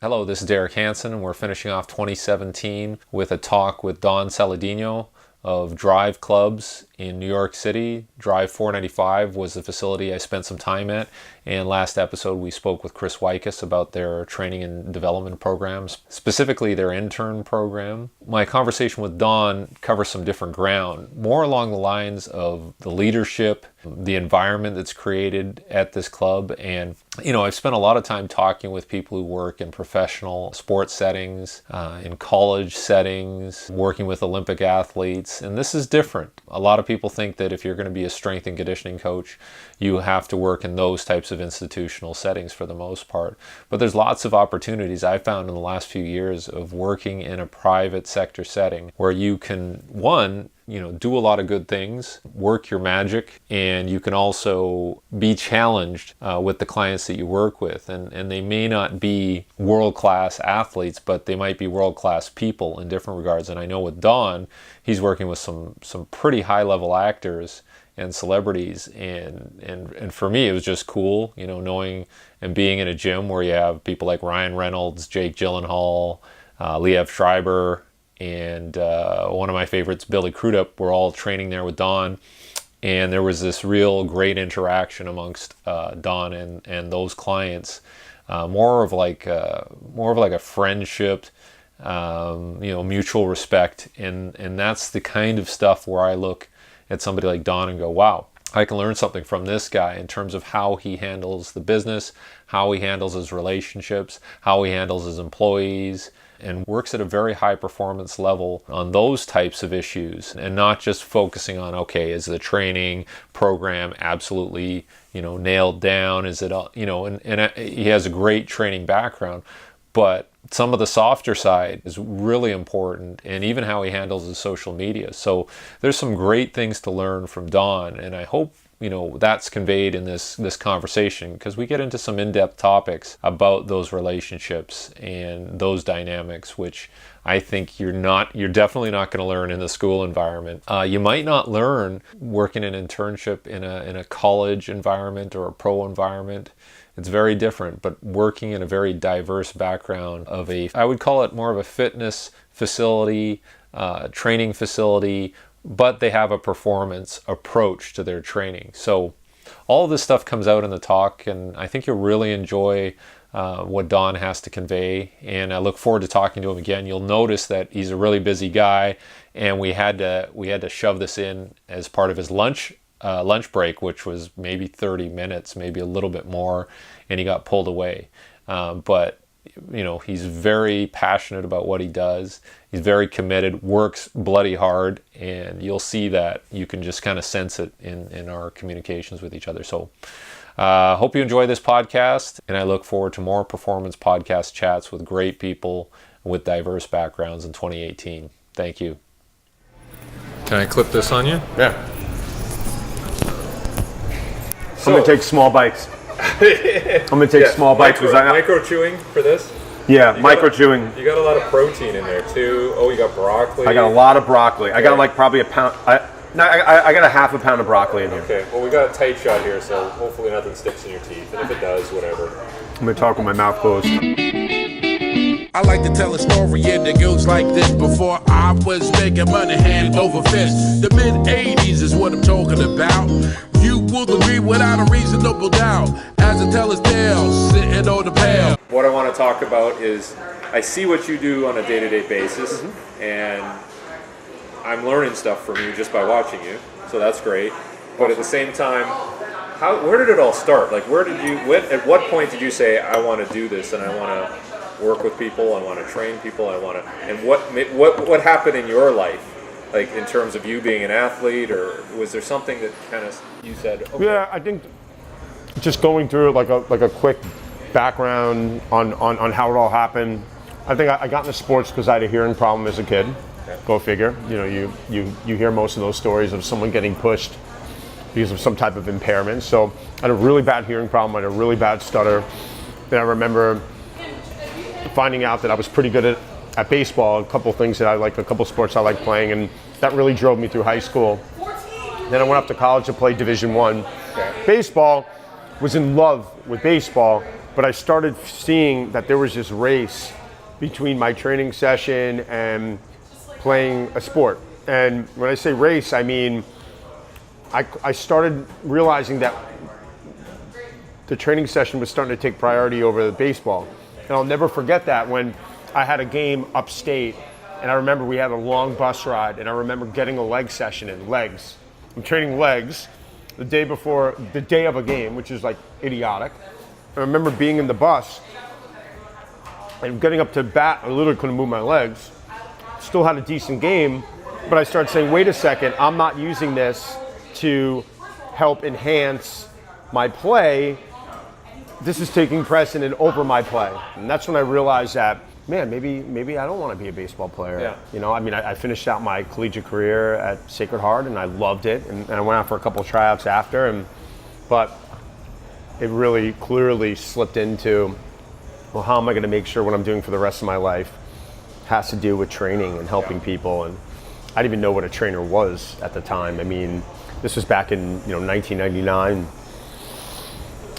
Hello, this is Derek Hansen, and we're finishing off 2017 with a talk with Don Saladino of Drive Clubs in New York City. Drive 495 was the facility I spent some time at, and last episode we spoke with Chris Wykus about their training and development programs, specifically their intern program. My conversation with Don covers some different ground, more along the lines of the leadership, the environment that's created at this club. And I've spent a lot of time talking with people who work in professional sports settings, in college settings, working with Olympic athletes, and this is different. A lot of people think that if you're going to be a strength and conditioning coach, you have to work in those types of institutional settings for the most part. But there's lots of opportunities I found in the last few years of working in a private sector setting where you can, do a lot of good things, work your magic, and you can also be challenged with the clients that you work with. And they may not be world-class athletes, but they might be world-class people in different regards. And I know with Don, he's working with some pretty high-level actors and celebrities, and for me it was just cool, knowing and being in a gym where you have people like Ryan Reynolds, Jake Gyllenhaal, Liev Shreiber, and one of my favorites, Billy Crudup, were all training there with Don, and there was this real great interaction amongst Don and those clients, more of like a friendship, mutual respect, and that's the kind of stuff where I look at somebody like Don and go, wow, I can learn something from this guy in terms of how he handles the business, how he handles his relationships, how he handles his employees, and works at a very high performance level on those types of issues, and not just focusing on, okay, is the training program absolutely, nailed down? Is it, and he has a great training background, but some of the softer side is really important, and even how he handles his social media. So there's some great things to learn from Don, and I hope that's conveyed in this conversation, because we get into some in-depth topics about those relationships and those dynamics, which I think you're definitely not going to learn in the school environment. You might not learn working an internship in a college environment or a pro environment. It's very different, but working in a very diverse background of I would call it more of a fitness facility, training facility, but they have a performance approach to their training. So all of this stuff comes out in the talk, and I think you'll really enjoy what Don has to convey, and I look forward to talking to him again. You'll notice that he's a really busy guy, and we had to shove this in as part of his lunch break, which was maybe 30 minutes, maybe a little bit more, and he got pulled away. But he's very passionate about what he does. He's very committed, works bloody hard, and you'll see that. You can just kind of sense it in our communications with each other. So hope you enjoy this podcast, and I look forward to more performance podcast chats with great people with diverse backgrounds in 2018. Thank you. Can I clip this on you? Yeah. I'm going to take small bites. Small bites. Microchewing for this? Yeah, microchewing. You got a lot of protein in there too. Oh, you got broccoli. I got a lot of broccoli. Okay. I got probably a pound. I got a half a pound of broccoli in here. Okay, well we got a tight shot here, so hopefully nothing sticks in your teeth. And if it does, whatever. I'm going to talk with my mouth closed. I like to tell a story and it goes like this. Before I was making money hand over fist, the mid-'80s is what I'm talking about. You will agree without a reasonable doubt, as I tell his tale, sitting on the pail. What I want to talk about is, I see what you do on a day-to-day basis, and I'm learning stuff from you just by watching you, so that's great. But at the same time, where did it all start? Like, at what point did you say, I want to do this, and I want to work with people, I want to train people, and what happened in your life, like in terms of you being an athlete, or was there something that kind of you said, okay. Yeah, I think just going through like a quick background on how it all happened. I think I got into sports because I had a hearing problem as a kid. Okay. Go figure. You hear most of those stories of someone getting pushed because of some type of impairment. So I had a really bad hearing problem, I had a really bad stutter. Then I remember finding out that I was pretty good at baseball, a couple things that I like, a couple sports I like playing, and that really drove me through high school. Then I went up to college to play Division I. Okay. Baseball, was in love with baseball, but But I started seeing that there was this race between my training session and playing a sport. And when I say race, I mean, I started realizing that the training session was starting to take priority over the baseball. And I'll never forget that when I had a game upstate, and I remember we had a long bus ride, and I remember getting a leg session in, legs. I'm training legs the day of a game, which is like idiotic. I remember being in the bus and getting up to bat, I literally couldn't move my legs. Still had a decent game, but I started saying, wait a second, I'm not using this to help enhance my play. This is taking precedent over my play. And that's when I realized that, man, maybe I don't want to be a baseball player. Yeah. You know, I mean, I finished out my collegiate career at Sacred Heart, and I loved it. And I went out for a couple of tryouts after, but it really clearly slipped into, well, how am I going to make sure what I'm doing for the rest of my life has to do with training and helping people? And I didn't even know what a trainer was at the time. I mean, this was back in 1999.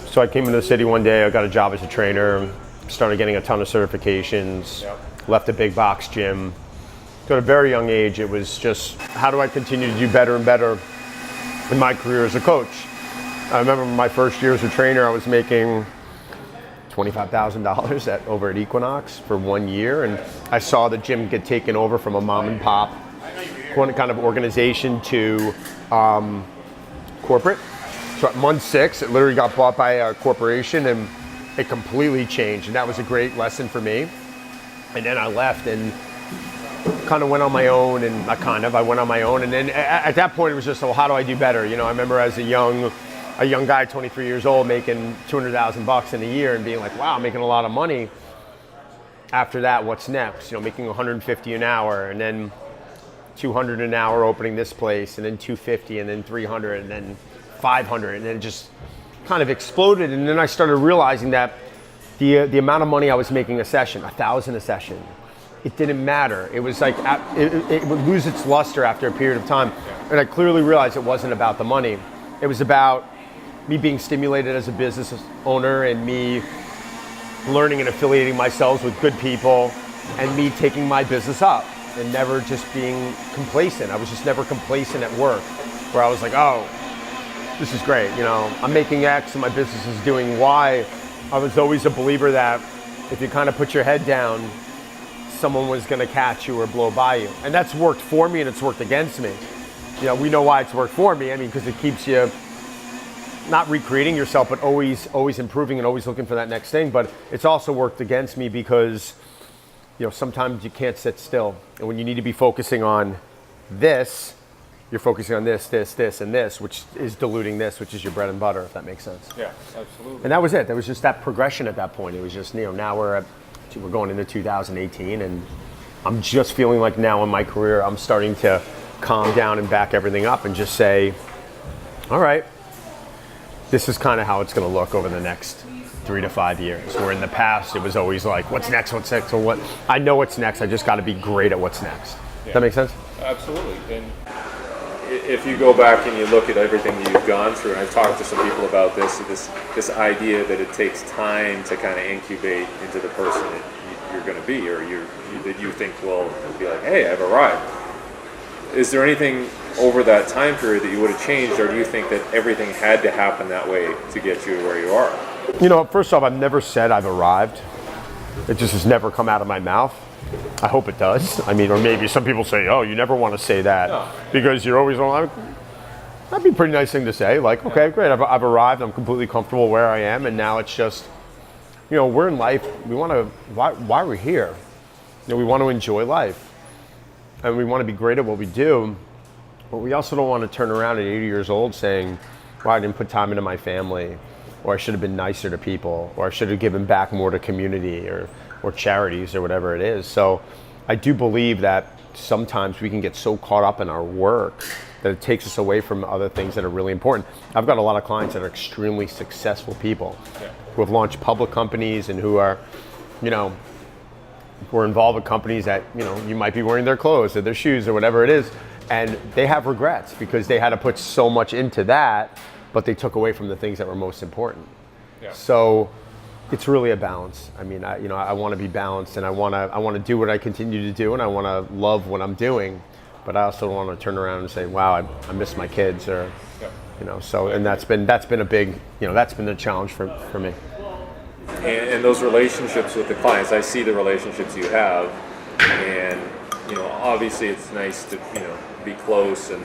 So I came into the city one day, I got a job as a trainer, started getting a ton of certifications, left a big box gym. So at a very young age, it was just, how do I continue to do better and better in my career as a coach? I remember my first year as a trainer, I was making $25,000 over at Equinox for 1 year, and I saw the gym get taken over from a mom and pop kind of organization to corporate. So at month 6, it literally got bought by a corporation, and it completely changed, and that was a great lesson for me. And then I left and kind of went on my own, and I went on my own, and then at that point it was just, well, how do I do better? I remember as a young guy, 23 years old, making $200,000 in a year and being like, wow, I'm making a lot of money. After that, what's next? Making $150 an hour, and then $200 an hour opening this place, and then $250, and then $300, and then $500, and then it just kind of exploded. And then I started realizing that the amount of money I was making a session, $1,000 a session, it didn't matter. It was like, it would lose its luster after a period of time. And I clearly realized it wasn't about the money. It was about me being stimulated as a business owner, and me learning and affiliating myself with good people, and me taking my business up and never just being complacent. I was just never complacent at work, where I was like, oh, this is great. I'm making X and my business is doing Y. I was always a believer that if you kind of put your head down, someone was going to catch you or blow by you. And that's worked for me, and it's worked against me. We know why it's worked for me. I mean, because it keeps you not recreating yourself, but always improving and always looking for that next thing. But it's also worked against me because, sometimes you can't sit still. And when you need to be focusing on this, you're focusing on this, and this, which is diluting this, which is your bread and butter, if that makes sense. Yeah, absolutely. And that was it. There was just that progression at that point. It was just, now we're going into 2018, and I'm just feeling like now in my career, I'm starting to calm down and back everything up and just say, all right, this is kind of how it's going to look over the next 3 to 5 years. Where in the past, it was always like, what's next, or what? I know what's next. I just got to be great at what's next. Yeah. Does that make sense? Absolutely. And if you go back and you look at everything that you've gone through, and I've talked to some people about this idea that it takes time to kind of incubate into the person that you're going to be, or that you think will be like, hey, I've arrived. Is there anything over that time period that you would have changed, or do you think that everything had to happen that way to get you where you are? First off, I've never said I've arrived. It just has never come out of my mouth. I hope it does. I mean, or maybe some people say, oh, you never want to say that because you're always on. That'd be a pretty nice thing to say. Like, okay, great, I've arrived. I'm completely comfortable where I am, and now it's just, we're in life. We want to. Why we're here? We want to enjoy life. And we want to be great at what we do, but we also don't want to turn around at 80 years old saying, well, I didn't put time into my family, or I should have been nicer to people, or I should have given back more to community or charities or whatever it is. So I do believe that sometimes we can get so caught up in our work that it takes us away from other things that are really important. I've got a lot of clients that are extremely successful people who have launched public companies and who are, who are involved with companies that, you might be wearing their clothes or their shoes or whatever it is, and they have regrets because they had to put so much into that, but they took away from the things that were most important. Yeah. So it's really a balance. I mean, I want to be balanced, and I want to do what I continue to do, and I want to love what I'm doing, but I also don't want to turn around and say, wow, I miss my kids, or so. And that's been a big, that's been the challenge for me. And those relationships with the clients, I see the relationships you have, and obviously it's nice to be close and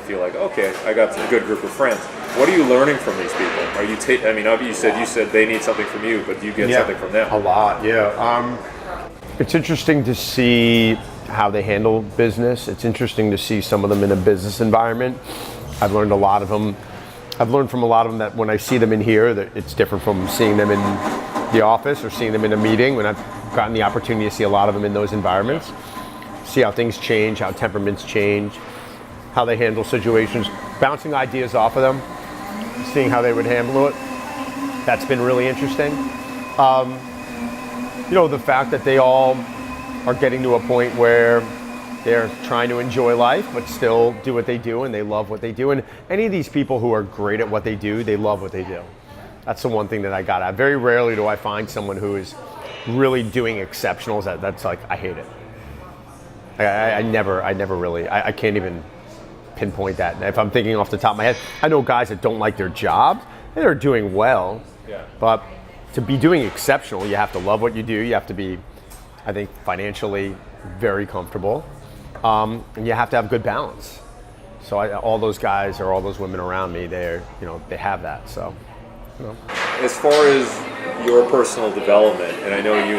feel like, okay, I got a good group of friends. What are you learning from these people? Are you you said they need something from you, but do you get something from them? A lot, yeah. It's interesting to see how they handle business. It's interesting to see some of them in a business environment. I've learned from a lot of them that when I see them in here, that it's different from seeing them in the office or seeing them in a meeting. When I've gotten the opportunity to see a lot of them in those environments, see how things change, how temperaments change, how they handle situations, bouncing ideas off of them, seeing how they would handle it. That's been really interesting. The fact that they all are getting to a point where they're trying to enjoy life, but still do what they do, and they love what they do. And any of these people who are great at what they do, they love what they do. That's the one thing that I got at. Very rarely do I find someone who is really doing exceptionals. That's like, I hate it. I never really, I can't even pinpoint that. And if I'm thinking off the top of my head, I know guys that don't like their jobs, and they're doing well, but to be doing exceptional, you have to love what you do. You have to be, I think, financially very comfortable, and you have to have good balance. So all those guys or all those women around me, they have that. So, As far as your personal development, and I know you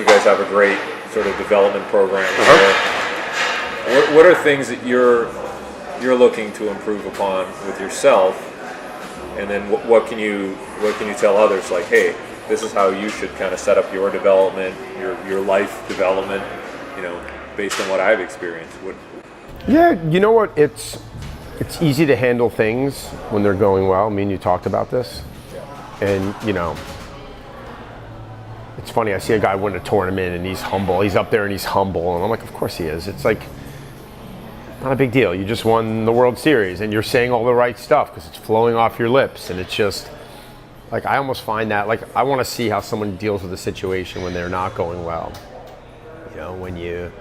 guys have a great sort of development program. What are things that you're looking to improve upon with yourself, and then what can you tell others, like, hey, this is how you should kind of set up your development, your life development, based on what I've experienced. Yeah, you know what? It's easy to handle things when they're going well. Me and you talked about this, and it's funny. I see a guy win a tournament and he's humble. He's up there and he's humble, and I'm like, of course he is. It's like, not a big deal. You just won the World Series and you're saying all the right stuff because it's flowing off your lips, and it's just like, I almost find that, like, I want to see how someone deals with a situation when they're not going well. When you're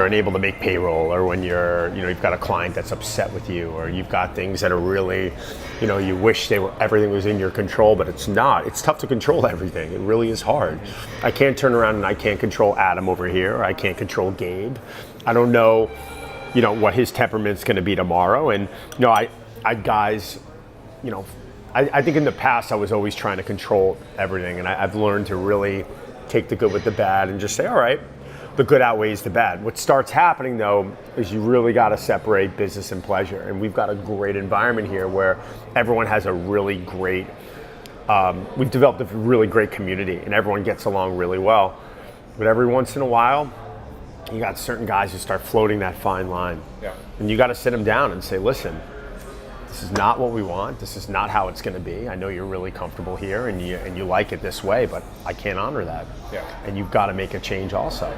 unable to make payroll, or when you've got a client that's upset with you, or you've got things that are really, you wish everything was in your control, but it's not. It's tough to control everything. It really is hard. I can't turn around and I can't control Adam over here, or I can't control Gabe. I don't know, what his temperament's going to be tomorrow. And I think in the past I was always trying to control everything, and I've learned to really take the good with the bad and just say, all right, the good outweighs the bad. What starts happening, though, is you really got to separate business and pleasure. And we've got a great environment here where everyone has a really great, we've developed a really great community, and everyone gets along really well. But every once in a while, you got certain guys who start floating that fine line. Yeah. And you got to sit them down and say, listen, this is not what we want. This is not how it's going to be. I know you're really comfortable here and you like it this way, but I can't honor that. Yeah. And you've got to make a change also.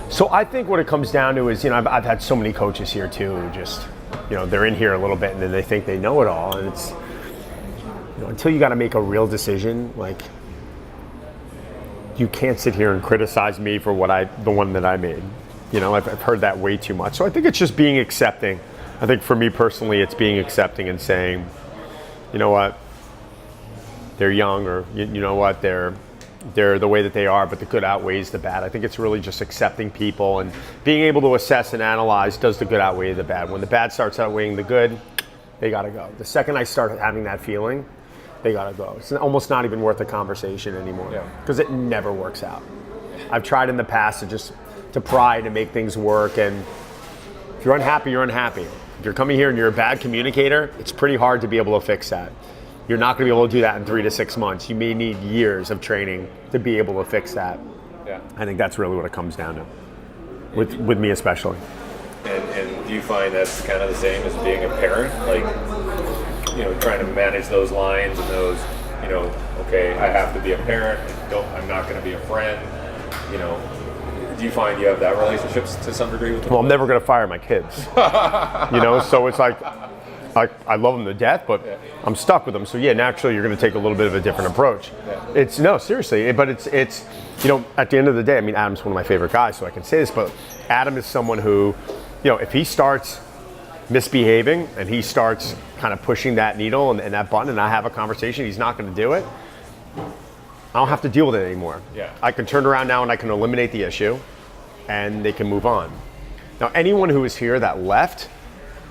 So I think what it comes down to is, I've had so many coaches here too who just, they're in here a little bit and then they think they know it all. And it's, until you got to make a real decision, like, you can't sit here and criticize me for the one that I made. I've heard that way too much. So I think it's just being accepting. I think for me personally, it's being accepting and saying, you know what, they're young, or you know what, they're the way that they are, but the good outweighs the bad. I think it's really just accepting people and being able to assess and analyze, does the good outweigh the bad? When the bad starts outweighing the good, they gotta go. The second I start having that feeling, they gotta go. It's almost not even worth a conversation anymore, because it never works out. I've tried in the past to pry to make things work, and if you're unhappy, you're unhappy. If you're coming here and you're a bad communicator, it's pretty hard to be able to fix that. You're not going to be able to do that in 3 to 6 months. You may need years of training to be able to fix that. Yeah. I think that's really what it comes down to, with me especially. And do you find that's kind of the same as being a parent? Like, trying to manage those lines and those, okay, I have to be a parent, I'm not going to be a friend, Do you find you have that relationship to some degree with them? Well, I'm never going to fire my kids. So it's like, I love them to death, but I'm stuck with them. So yeah, naturally you're going to take a little bit of a different approach. It's no, seriously, but it's at the end of the day, I mean, Adam's one of my favorite guys, so I can say this, but Adam is someone who, if he starts misbehaving and he starts kind of pushing that needle and that button, and I have a conversation, he's not going to do it. I don't have to deal with it anymore. I can turn around now and I can eliminate the issue, and they can move on. Now, anyone who is here that left,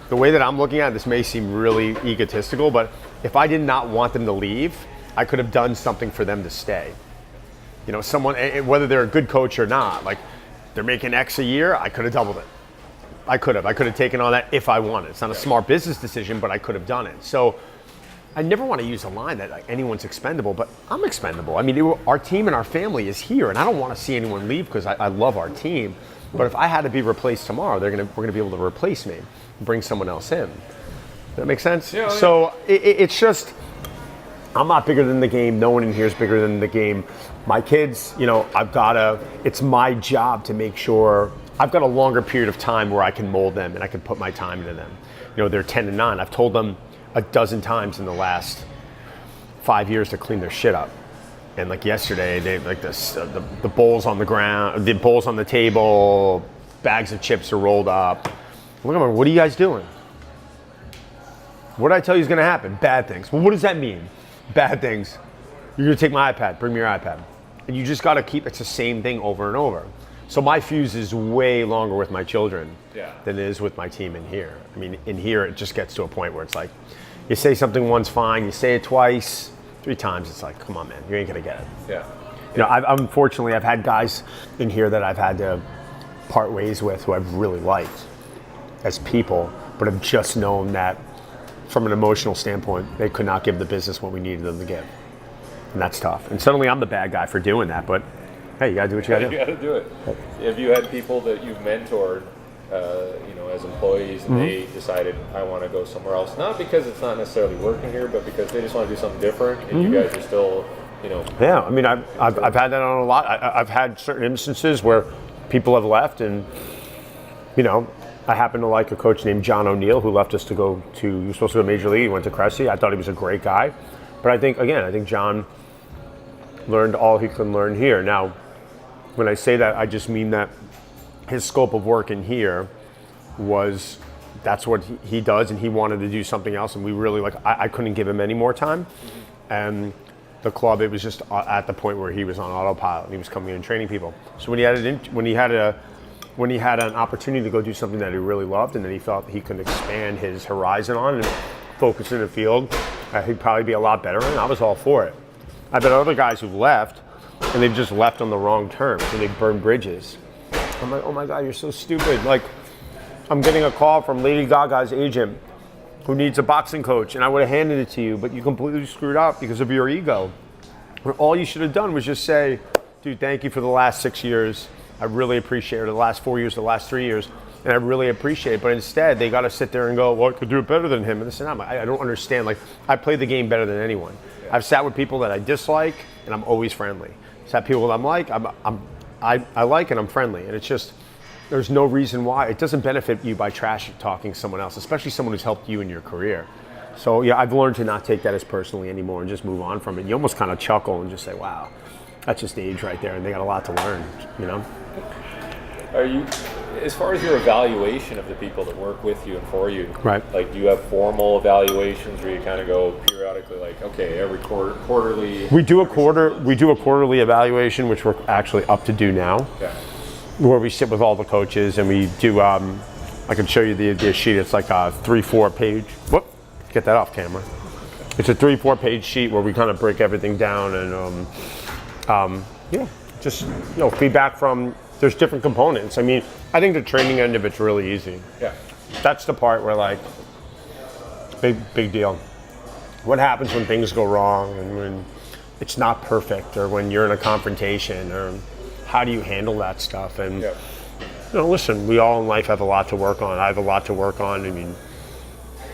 the way that I'm looking at it, this may seem really egotistical, but if I did not want them to leave, I could have done something for them to stay. Someone, whether they're a good coach or not, like they're making X a year, I could have doubled it. I could have taken on that if I wanted. It's not a smart business decision, but I could have done it. So I never want to use a line that like, anyone's expendable, but I'm expendable. I mean, our team and our family is here, and I don't want to see anyone leave because I love our team. But if I had to be replaced tomorrow, we're going to be able to replace me and bring someone else in. Does that make sense? Yeah, so it's just, I'm not bigger than the game. No one in here is bigger than the game. My kids, it's my job to make sure I've got a longer period of time where I can mold them and I can put my time into them. They're 10 and 9. I've told them a dozen times in the last 5 years to clean their shit up. And like yesterday, they like the bowls on the ground, the bowls on the table, bags of chips are rolled up. Look at them, what are you guys doing? What did I tell you is going to happen? Bad things. Well, what does that mean? Bad things. You're going to take my iPad. Bring me your iPad. And you just got to keep, it's the same thing over and over. So my fuse is way longer with my children than it is with my team in here. I mean, in here, it just gets to a point where it's like, you say something once, fine. You say it twice, 3 times, it's like, come on, man, you ain't going to get it. Unfortunately, I've had guys in here that I've had to part ways with who I've really liked as people, but have just known that from an emotional standpoint, they could not give the business what we needed them to give. And that's tough. And suddenly I'm the bad guy for doing that, but hey, you got to do what you got to do. You got to do it. Have you had people that you've mentored, as employees, and they decided, I want to go somewhere else? Not because it's not necessarily working here, but because they just want to do something different, and you guys are still, Yeah, I mean, I've had that on a lot. I've had certain instances where people have left, and, I happen to like a coach named John O'Neill who left us to go to, he was supposed to go to Major League, he went to Cressy. I thought he was a great guy. But I think John learned all he can learn here. Now, when I say that, I just mean that his scope of work in here that's what he does, and he wanted to do something else, and we really, I couldn't give him any more time. And the club, it was just at the point where he was on autopilot, and he was coming in and training people. So when he had an opportunity to go do something that he really loved, and then he felt he could expand his horizon on and focus in the field, he'd probably be a lot better, and I was all for it. I've had other guys who've left, and they've just left on the wrong terms, and they've burned bridges. I'm like, oh my God, you're so stupid. Like, I'm getting a call from Lady Gaga's agent who needs a boxing coach, and I would have handed it to you, but you completely screwed up because of your ego. When all you should have done was just say, dude, thank you for the last 6 years. I really appreciate it. The last 4 years, the last 3 years, and I really appreciate it. But instead, they got to sit there and go, well, I could do it better than him. And this and that. I don't understand. Like, I play the game better than anyone. I've sat with people that I dislike, and I'm always friendly. I've sat people that I'm like, I like, and I'm friendly. And it's just, there's no reason why. It doesn't benefit you by trash talking someone else, especially someone who's helped you in your career. So yeah, I've learned to not take that as personally anymore and just move on from it. You almost kind of chuckle and just say, wow, that's just age right there, and they got a lot to learn, Are you, as far as your evaluation of the people that work with you and for you, right? Like, do you have formal evaluations where you kind of go periodically, like, okay, every quarterly? We do a quarterly evaluation, which we're actually up to do now, where we sit with all the coaches and we do. I can show you the sheet. It's like a 3-4 page. Whoop, get that off camera. It's a 3-4 page sheet where we kind of break everything down and just feedback from. There's different components. I mean, I think the training end of it's really easy. Yeah. That's the part where, like, big deal. What happens when things go wrong and when it's not perfect, or when you're in a confrontation, or how do you handle that stuff? And listen, we all in life have a lot to work on. I have a lot to work on. I mean,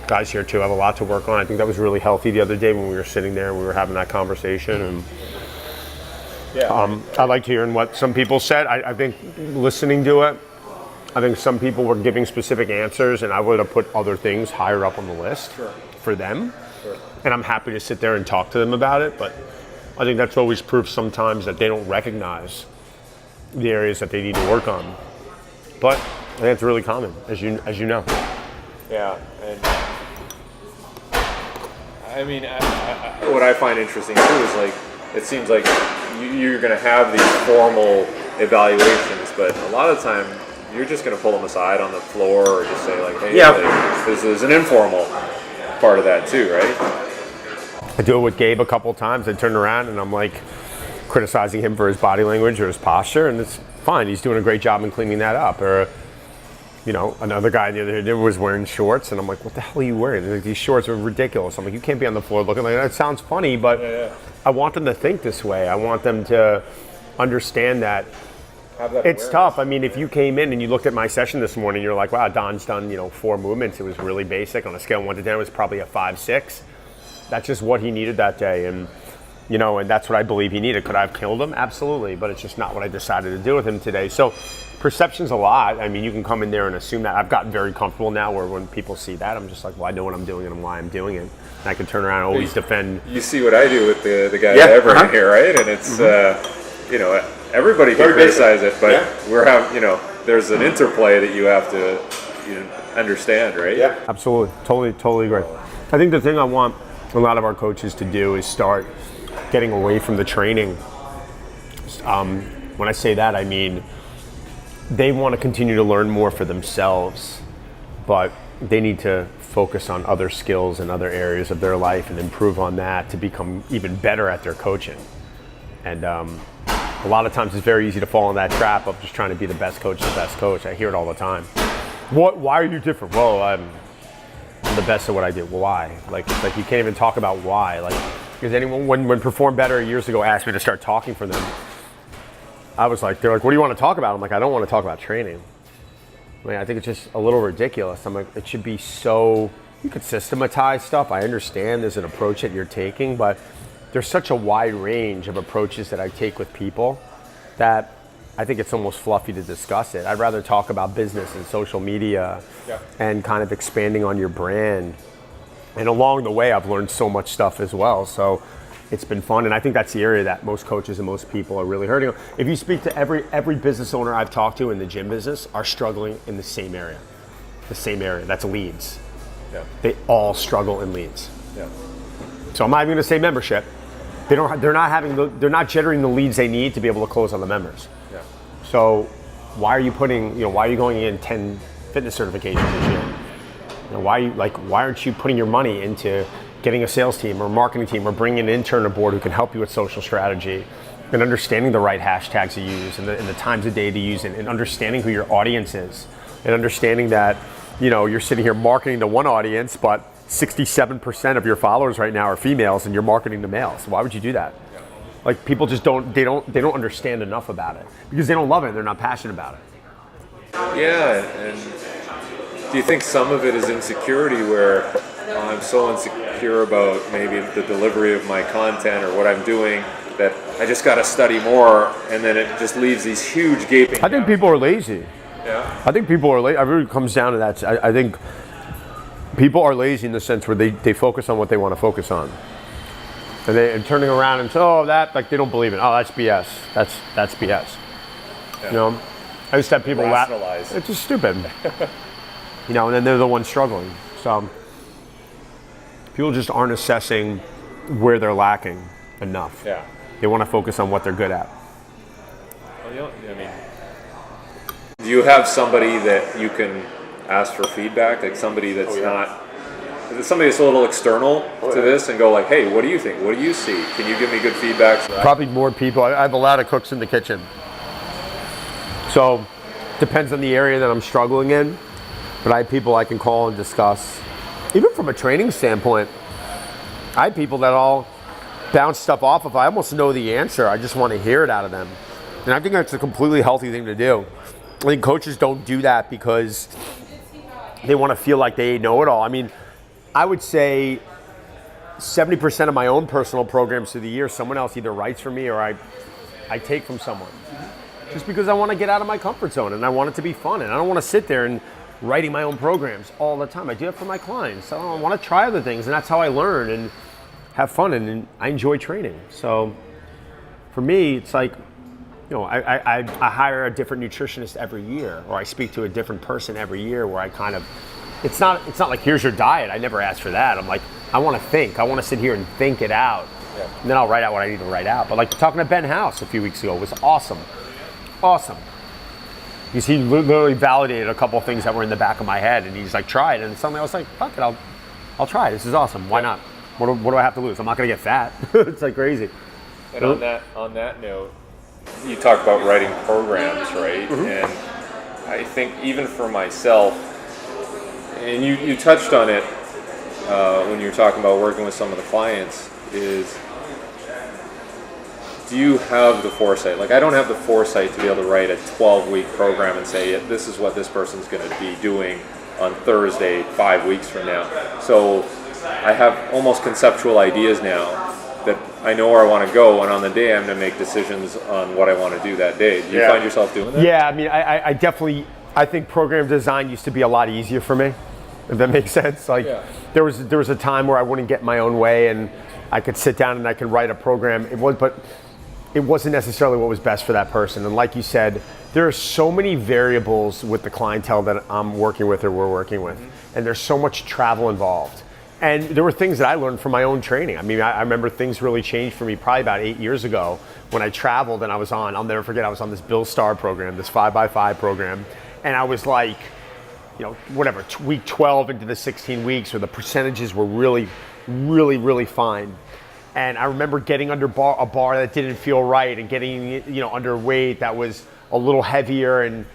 guys here too have a lot to work on. I think that was really healthy the other day when we were sitting there and we were having that conversation. And I liked hearing what some people said. I think listening to it I think some people were giving specific answers, and I would have put other things higher up on the list for them. Sure. And I'm happy to sit there and talk to them about it, but I think that's always proof sometimes that they don't recognize the areas that they need to work on. But I think it's really common, as you know. Yeah, and I mean, what I find interesting too is like, it seems like you're going to have these formal evaluations, but a lot of the time you're just going to pull them aside on the floor or just say like, hey, like, there's an informal part of that too, right? I do it with Gabe a couple times. I turn around and I'm like criticizing him for his body language or his posture, and it's fine. He's doing a great job in cleaning that up. Or, you know, another guy the other day was wearing shorts, and I'm like, what the hell are you wearing? Like, these shorts are ridiculous. I'm like, you can't be on the floor looking like that. It sounds funny, but I want them to think this way. I want them to understand that it's tough. I mean, if you came in and you looked at my session this morning, you're like, wow, Don's done, 4 movements. It was really basic. On a scale of 1 to 10, it was probably a 5, 6. That's just what he needed that day. And, and that's what I believe he needed. Could I have killed him? Absolutely. But it's just not what I decided to do with him today. So perception's a lot. I mean, you can come in there and assume that. I've gotten very comfortable now where when people see that, I'm just like, well, I know what I'm doing and why I'm doing it. And I can turn around and always defend. You see what I do with the guys ever in here, right? And it's, everybody can criticize it, but we're having, there's an interplay that you have to understand, right? Yeah, absolutely. Totally agree. I think the thing I want a lot of our coaches to do is start getting away from the training. When I say that, I mean they want to continue to learn more for themselves, but they need to focus on other skills and other areas of their life and improve on that to become even better at their coaching. And a lot of times it's very easy to fall in that trap of just trying to be the best coach. I hear it all the time. Why are you different? Well, I'm the best at what I do. Why? Like you can't even talk about why. Like, because anyone when Perform Better years ago asked me to start talking for them, they're like, what do you want to talk about? I'm like, I don't want to talk about training. I think it's just a little ridiculous. I'm like, it should be so, you could systematize stuff. I understand there's an approach that you're taking, but there's such a wide range of approaches that I take with people that I think it's almost fluffy to discuss it. I'd rather talk about business and social media and kind of expanding on your brand. And along the way, I've learned so much stuff as well. So it's been fun. And I think that's the area that most coaches and most people are really hurting. If you speak to every business owner I've talked to in the gym business are struggling in the same area. That's leads. Yeah. They all struggle in leads. Yeah. So I'm not even going to say membership. They're not generating the leads they need to be able to close on the members. Yeah. So why are you going in 10 fitness certifications this year? Why aren't you putting your money into getting a sales team or marketing team or bringing an intern aboard who can help you with social strategy and understanding the right hashtags to use and the times of day to use it, and understanding who your audience is, and understanding that you're sitting here marketing to one audience, but 67% of your followers right now are females and you're marketing to males. Why would you do that? Yeah. Like, people just don't understand enough about it because they don't love it and they're not passionate about it. Yeah, and do you think some of it is insecurity where I'm so insecure about maybe the delivery of my content or what I'm doing that I just got to study more, and then it just leaves these huge gaping I think people are lazy. Yeah. I think people are lazy. It really comes down to that. I think people are lazy in the sense where they focus on what they want to focus on. And turning around and say, they don't believe it. Oh, that's BS. That's BS. Yeah. I used to have people rationalize. It's just stupid. And then they're the ones struggling. So people just aren't assessing where they're lacking enough. Yeah. They want to focus on what they're good at. Well, do you have somebody that you can ask for feedback, like somebody that's somebody that's a little external to this, and go like, hey, what do you think? What do you see? Can you give me good feedback? Probably more people. I have a lot of cooks in the kitchen. So depends on the area that I'm struggling in, but I have people I can call and discuss. Even from a training standpoint, I have people that I'll bounce stuff off of. I almost know the answer. I just want to hear it out of them. And I think that's a completely healthy thing to do. I think coaches don't do that because they want to feel like they know it all. I mean, I would say 70% of my own personal programs through the year, someone else either writes for me or I take from someone. just because I want to get out of my comfort zone and I want it to be fun, and I don't want to sit there and writing my own programs all the time. I do it for my clients. I want to try other things, and that's how I learn and have fun, and I enjoy training. So for me, it's like, I hire a different nutritionist every year, or I speak to a different person every year, where I kind of, it's not like, here's your diet. I never ask for that. I'm like, I want to think. I want to sit here and think it out. Yeah. And then I'll write out what I need to write out. But like talking to Ben House a few weeks ago was awesome. Awesome. Because he literally validated a couple of things that were in the back of my head, and he's like, try it. And suddenly I was like, fuck it, I'll try it. This is awesome. Why not? What do I have to lose? I'm not going to get fat. It's like crazy. And on that note, you talk about writing programs, right? Mm-hmm. And I think even for myself, and you touched on it when you were talking about working with some of the clients, is, do you have the foresight? Like, I don't have the foresight to be able to write a 12-week program and say, this is what this person's going to be doing on Thursday 5 weeks from now. So I have almost conceptual ideas now that I know where I want to go, and on the day I'm going to make decisions on what I want to do that day. Do you find yourself doing that? Yeah, I mean, I definitely, I think program design used to be a lot easier for me, if that makes sense. Like, there was a time where I wouldn't get my own way, and I could sit down and I could write a program. It wasn't necessarily what was best for that person. And like you said, there are so many variables with the clientele that I'm working with or we're working with. Mm-hmm. And there's so much travel involved. And there were things that I learned from my own training. I mean, I remember things really changed for me probably about 8 years ago when I traveled, and I'll never forget, I was on this Bill Starr program, this 5x5 program. And I was like, week 12 into the 16 weeks, where the percentages were really, really, really fine. And I remember getting under a bar that didn't feel right, and getting underweight that was a little heavier, and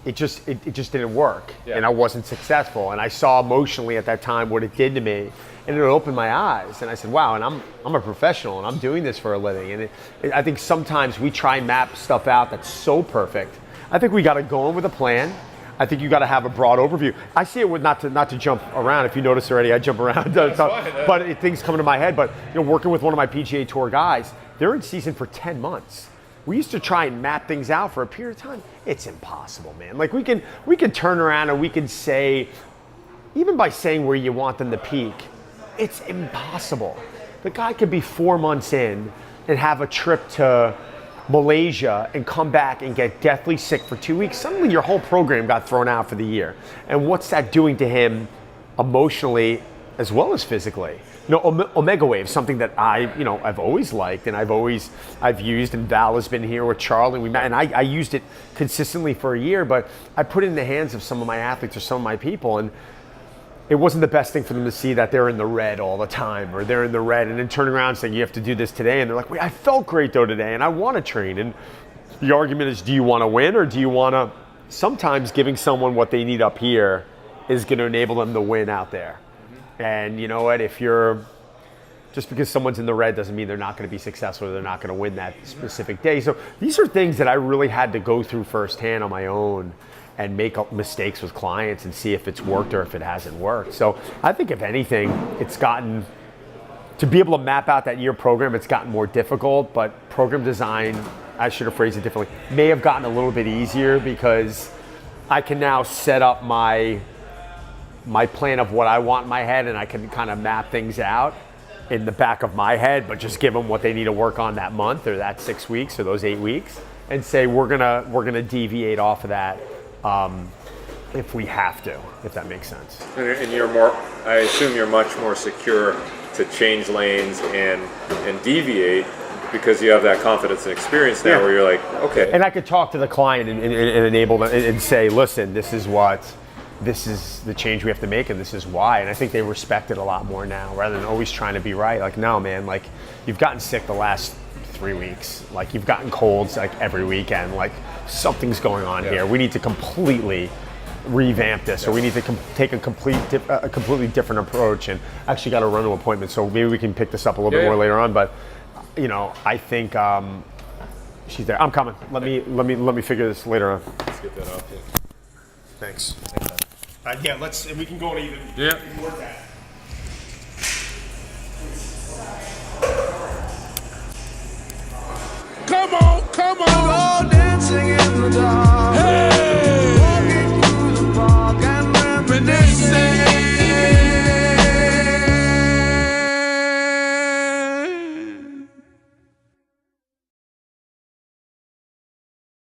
it just didn't work. Yeah. And I wasn't successful. And I saw emotionally at that time what it did to me, and it opened my eyes. And I said, wow, and I'm a professional, and I'm doing this for a living. And I think sometimes we try and map stuff out that's so perfect. I think we got to go in with a plan. I think you got to have a broad overview. I see it with not to jump around. If you notice already, I jump around. But things come to my head. But working with one of my PGA Tour guys, they're in season for 10 months. We used to try and map things out for a period of time. It's impossible, man. Like, we can turn around and we can say, even by saying where you want them to peak, it's impossible. The guy could be 4 months in and have a trip to Malaysia and come back and get deathly sick for 2 weeks. Suddenly your whole program got thrown out for the year. And what's that doing to him emotionally as well as physically? Omega Wave, something that I've always liked, and I've used, and Val has been here with Charlie, and I used it consistently for a year, but I put it in the hands of some of my athletes or some of my people, and it wasn't the best thing for them to see that they're in the red all the time, or they're in the red, and then turn around saying, you have to do this today. And they're like, wait, I felt great though today, and I want to train. And the argument is, do you want to win, or do you want to, sometimes giving someone what they need up here is going to enable them to win out there. Mm-hmm. And you know what, just because someone's in the red doesn't mean they're not going to be successful, or they're not going to win that specific day. So these are things that I really had to go through firsthand on my own, and make mistakes with clients and see if it's worked or if it hasn't worked. So I think if anything, it's gotten, to be able to map out that year program, it's gotten more difficult, but program design, I should have phrased it differently, may have gotten a little bit easier, because I can now set up my plan of what I want in my head, and I can kind of map things out in the back of my head, but just give them what they need to work on that month, or that 6 weeks, or those 8 weeks, and say, we're gonna deviate off of that if we have to, if that makes sense. And you're more, I assume you're much more secure to change lanes and deviate, because you have that confidence and experience now, where you're like, okay. And I could talk to the client and enable them and say, listen, this is the change we have to make, and this is why. And I think they respect it a lot more now, rather than always trying to be right. Like, no, man, like, you've gotten sick the last 3 weeks. Like, you've gotten colds like every weekend. Like, something's going on here. We need to completely revamp this, or we need to take a completely different approach. And I actually got to run to an appointment, so maybe we can pick this up a little bit more later on. But I think she's there. I'm coming. Let me figure this later on. Let's get that off. Thanks. And we can go and even work that. Come on, come on. to the heart.